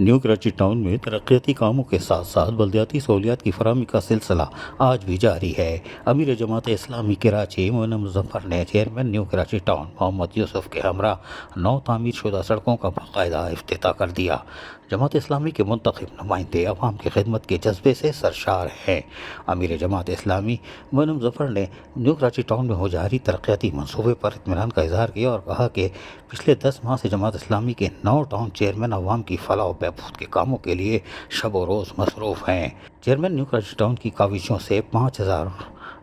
New Karachi town میں ترقیاتی کاموں کے ساتھ ساتھ بلدیاتی سہولیات کی فراہمی کا سلسلہ آج بھی جاری ہے۔ امیر جماعت اسلامی کراچی مولانا مظفر نے چیئرمین نیو کراچی ٹاؤن محمد یوسف کے ہمراہ 9 تعمیر شدہ سڑکوں کا باقاعدہ افتتاح کر دیا۔ جماعت اسلامی کے منتخب نمائندے عوام کی خدمت کے جذبے سے سرشار ہیں۔ امیر جماعت اسلامی مولانا مظفر نے نیو کراچی ٹاؤن میں ہو جاری ترقیاتی منصوبے پر اطمینان کا اظہار کیا اور کہا کہ پچھلے 10 ماہ سے جماعت اسلامی کے 9 ٹاؤن چیئرمین عوام کی فلاح و بہبود کے کاموں کے لیے شب و روز مصروف ہیں۔ چیئرمین نیو کراچی ٹاؤن کی کاوشوں سے 5000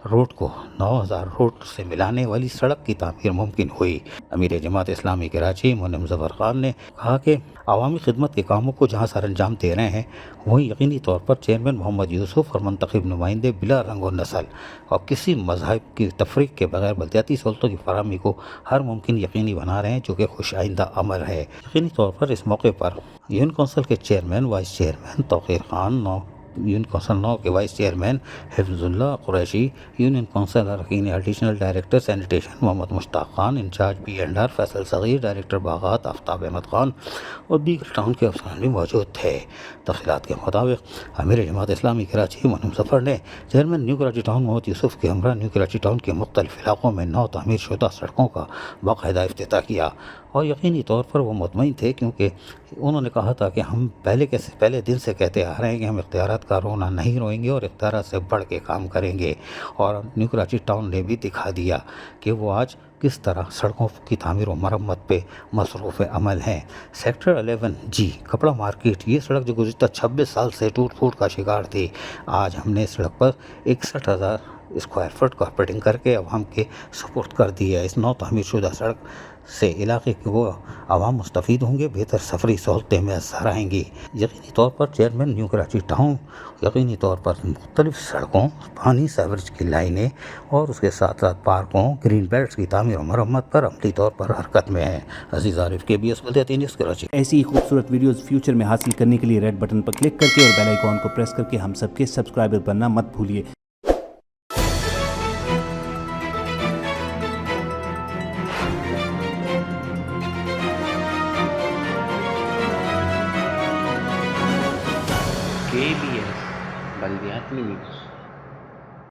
روڈ کو 9000 روڈ سے ملانے والی سڑک کی تعمیر ممکن ہوئی۔ امیر جماعت اسلامی کراچی مولانا مظفر خان نے کہا کہ عوامی خدمت کے کاموں کو جہاں سر انجام دے رہے ہیں وہیں یقینی طور پر چیئرمین محمد یوسف اور منتخب نمائندے بلا رنگ و نسل اور کسی مذہب کی تفریق کے بغیر بلدیاتی سہولتوں کی فراہمی کو ہر ممکن یقینی بنا رہے ہیں، جو کہ خوش آئندہ امر ہے۔ یقینی طور پر اس موقع پر یونین کونسل کے چیئرمین وائس چیئرمین توقیر خان، یونین کونسل 9 کے وائس چیئرمین حفظ اللہ قریشی، یونین کونسل اراکین ایڈیشنل ڈائریکٹر سینیٹیشن محمد مشتاق خان، انچارج B&R فیصل صغیر، ڈائریکٹر باغات آفتاب احمد خان اور دیگر ٹاؤن کے افسران بھی موجود تھے۔ تفصیلات کے مطابق امیر جماعت اسلامی کراچی مولانا مظفر نے چیئرمین نیو کراچی ٹاؤن محمد یوسف کے ہمراہ نیو کراچی ٹاؤن کے مختلف علاقوں میں 9 تعمیر شدہ سڑکوں کا باقاعدہ افتتاح کیا اور یقینی طور پر وہ مطمئن تھے، کیونکہ انہوں نے کہا تھا کہ ہم پہلے دن سے کہتے آ رہے ہیں کہ ہم اختیارات کا رونا نہیں روئیں گے اور اختیارات سے بڑھ کے کام کریں گے، اور نیو کراچی ٹاؤن نے بھی دکھا دیا کہ وہ آج کس طرح سڑکوں کی تعمیر و مرمت پہ مصروف عمل ہیں۔ سیکٹر 11G کپڑا مارکیٹ، یہ سڑک جو گزشتہ 26 سال سے ٹوٹ پھوٹ کا شکار تھی، آج ہم نے اس سڑک پر 61,000 اسکوائر فٹ کارپیٹنگ کر کے عوام کے سپرد کر دی ہے۔ اس 9 تعمیر شدہ سڑک سے علاقے کے وہ عوام مستفید ہوں گے، بہتر سفری سہولتیں میسر آئیں گی۔ یقینی طور پر چیئرمین نیو کراچی ٹاؤن یقینی طور پر مختلف سڑکوں، پانی سیوریج کی لائنیں اور اس کے ساتھ ساتھ پارکوں، گرین بیلٹس کی تعمیر و مرمت پر عملی طور پر حرکت میں ہیں۔ عزیز عارف، KBS بلدیاتی نیوز کراچی۔ ایسی خوبصورت ویڈیوز فیوچر میں حاصل کرنے کے لیے ریڈ بٹن پر کلک کر کے اور بیل آئیکن کو پریس کر کے ہم سب کے سبسکرائبر بننا مت بھولیے۔ KBS بلدیاتی نیوز۔